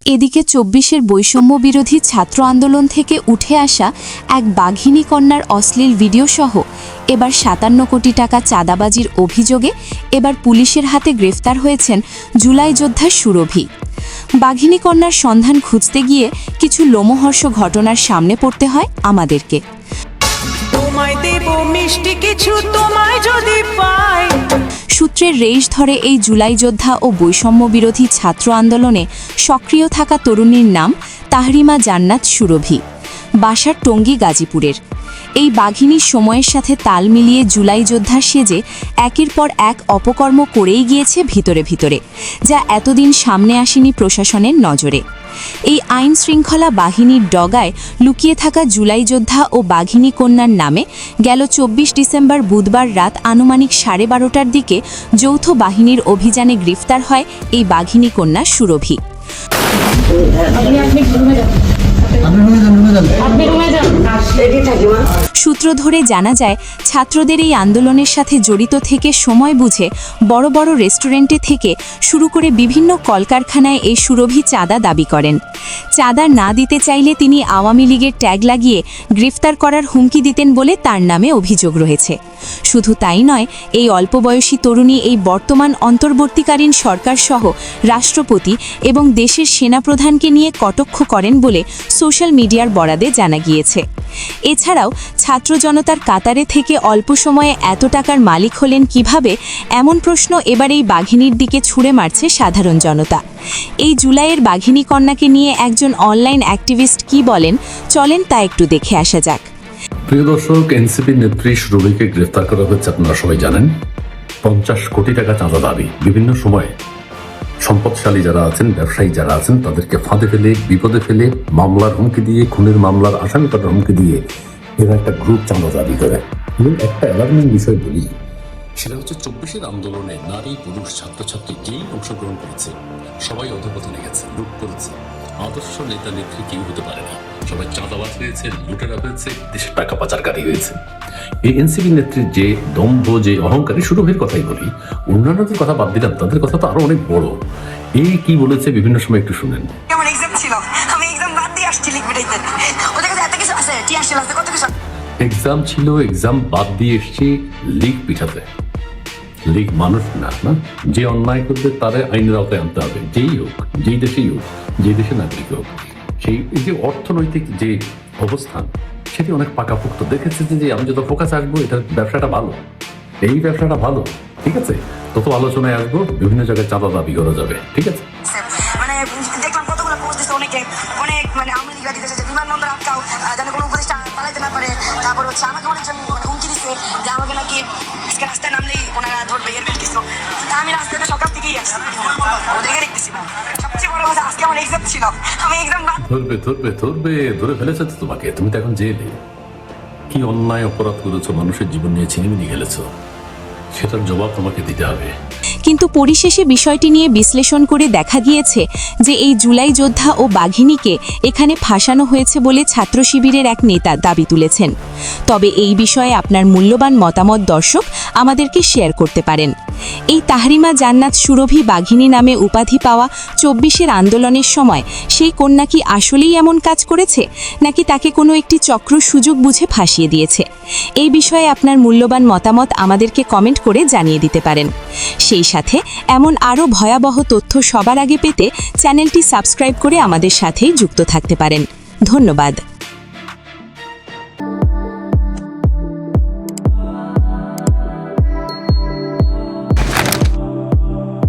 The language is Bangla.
এদিকে ২৪-এর বৈষম্য বিরোধী ছাত্র আন্দোলন থেকে উঠে আসা এক বাঘিনী কন্যার অশ্লীল ভিডিওসহ এবার ৫৭ কোটি টাকা চাঁদাবাজির অভিযোগে এবার পুলিশের হাতে গ্রেফতার হয়েছেন জুলাই যোদ্ধা সুরভি। বাঘিনী কন্যার সন্ধান খুঁজতে গিয়ে কিছু লোমহর্ষ ঘটনার সামনে পড়তে হয় আমাদেরকে। সূত্রের রেশ ধরে এই জুলাই যোদ্ধা ও বৈষম্য বিরোধী ছাত্র আন্দোলনে সক্রিয় থাকা তরুণীর নাম তাহরিমা জান্নাত সুরভি, বাসার টঙ্গী গাজীপুরের। এই বাঘিনীর সময়ের সাথে তাল মিলিয়ে জুলাই যোদ্ধা সেজে একের পর এক অপকর্ম করেই গিয়েছে ভিতরে ভিতরে, যা এতদিন সামনে আসেনি প্রশাসনের নজরে। এই আইন শৃঙ্খলা বাহিনীর ডগায় লুকিয়ে থাকা জুলাই যোদ্ধা ও বাঘিনী কন্যার নামে গেল ২৪ ডিসেম্বর বুধবার রাত আনুমানিক ১২:৩০টার দিকে যৌথ বাহিনীর অভিযানে গ্রেফতার হয় এই বাঘিনী কন্যা সুরভি। সূত্র ধরে জানা যায়, ছাত্রদের এই আন্দোলনের সাথে জড়িত থেকে সময় বুঝে বড় বড় রেস্টুরেন্টে থেকে শুরু করে বিভিন্ন কলকারখানায় এই সুরভি চাঁদা দাবি করেন। চাঁদা না দিতে চাইলে তিনি আওয়ামী লীগের ট্যাগ লাগিয়ে গ্রেফতার করার হুমকি দিতেন বলে তার নামে অভিযোগ রয়েছে। শুধু তাই নয়, এই অল্প বয়সী তরুণী এই বর্তমান অন্তর্বর্তীকালীন সরকারসহ রাষ্ট্রপতি এবং দেশের সেনাপ্রধানকে নিয়ে কটাক্ষ করেন বলে সোশ্যাল মিডিয়ার বরাদে জানা গিয়েছে। এছাড়াও ছাত্র জনতার কাতারে থেকে অল্প সময়ে এত টাকার মালিক হলেন কিভাবে, এমন প্রশ্ন এবার এই বাঘিনীর দিকে ছুঁড়ে মারছে সাধারণ জনতা। এই জুলাইয়ের বাঘিনী কন্যাকে নিয়ে একজন অনলাইন অ্যাক্টিভিস্ট কি বলেন, চলেন তা একটু দেখে আসা যাক। প্রিয় দর্শক, এনসিপি নেত্রী সুরভিকে গ্রেফতার করা হয়েছে, আপনারা সবাই জানেন। ৫০ কোটি টাকা চাঁদা দাবি। বিভিন্ন সময়ে সম্পদশালী যারা আছেন, ব্যবসায়ী যারা আছেন, তাদেরকে ফাঁদে ফেলে, বিপদে ফেলে, মামলার হুমকি দিয়ে, খুনের মামলার আসামি করার হুমকি দিয়ে এরা একটা গ্রুপ চাঁদা দাবি করে। এবং একটা অ্যালার্মিং বিষয় বলি, সেটা হচ্ছে ২৪-এর আন্দোলনে নারী, পুরুষ, ছাত্রছাত্রী যেই অংশগ্রহণ করেছে সবাই অধঃপতনে গেছে, লুট করেছে। আদর্শ নেতা নেত্রী কেউ হতে পারে না। সবাই চাঁদাবাজ হয়েছে, লুটেরা হয়েছে, দেশের টাকা পাচারকারী হয়েছে। এই এনসিপি নেত্রীর যে দম্ভ, যে অহংকারী, সুরভির কথাই বলি, অন্যান্যদের কথা বাদ দিলাম, তাদের কথা তো আরো অনেক বড়। এই কি বলেছে বিভিন্ন সময় একটু শুনেন। এক্সাম ছিল, এক্সাম বাদ দিয়ে এসছি লিগ পিঠাতে। লিগ মানুষ না, যে অন্যায় করবে তারে আইনের আওতায় আনতে হবে, যেই হোক, যেই দেশেই হোক, যে দেশে নাগরিক হোক। সেই এই যে অর্থনৈতিক যে অবস্থান, সেটি অনেক পাকাপোক্ত। দেখেছে যে আমি যত ফোকাস আসবো, এটার ব্যবসাটা ভালো, এই ব্যবসাটা ভালো, ঠিক আছে, তত আলোচনায় আসবো, বিভিন্ন জায়গায় চাঁদা দাবি করা যাবে, ঠিক আছে। মানে দেখলাম কতগুলো পোস্ট দিচ্ছে অনেকে, অনেক মানে আওয়ামী লীগরা দিতেছে যে বিমানবন্দর আটকাও, যেন কোনো উপদেষ্টা পালাইতে না পারে। তারপর হচ্ছে আমাকে অনেকজন হুমকি দিচ্ছে যে আমাকে নাকি রাস্তায় নামলেই ওনারা ধরবে, এর কিছু। তা আমি রাস্তাটা সকাল থেকেই আসছি, দেখে দেখতেছি। সবচেয়ে বড় কথা, আজকে আমার এক্সাম ছিল, আমি এক্সাম ধরে ফেলেছে তো তোমাকে, তুমি তো এখন জেলে। কি অন্যায় অপরাধ করেছো, মানুষের জীবন নিয়ে ছিনিমিনি খেলেছো, সেটার জবাব তোমাকে দিতে হবে। কিন্তু পরিশেষে বিষয়টি নিয়ে বিশ্লেষণ করে দেখা গিয়েছে যে এই জুলাই যোদ্ধা ও বাঘিনীকে এখানে ফাঁসানো হয়েছে বলে ছাত্র শিবিরের এক নেতা দাবি তুলেছেন। তবে এই বিষয়ে আপনার মূল্যবান মতামত দর্শক আমাদেরকে শেয়ার করতে পারেন। এই তাহরিমা জান্নাত সুরভি বাঘিনী নামে উপাধি পাওয়া ২৪-এর আন্দোলনের সময় সেই কন্যা কি আসলেই এমন কাজ করেছে, নাকি তাকে কোনো একটি চক্র সুযোগ বুঝে ফাঁসিয়ে দিয়েছে? এই বিষয়ে আপনার মূল্যবান মতামত আমাদেরকে কমেন্ট করে জানিয়ে দিতে পারেন। সেই সাথে এমন আরও ভয়াবহ তথ্য সবার আগে পেতে চ্যানেলটি সাবস্ক্রাইব করে আমাদের সাথেই যুক্ত থাকতে পারেন। ধন্যবাদ।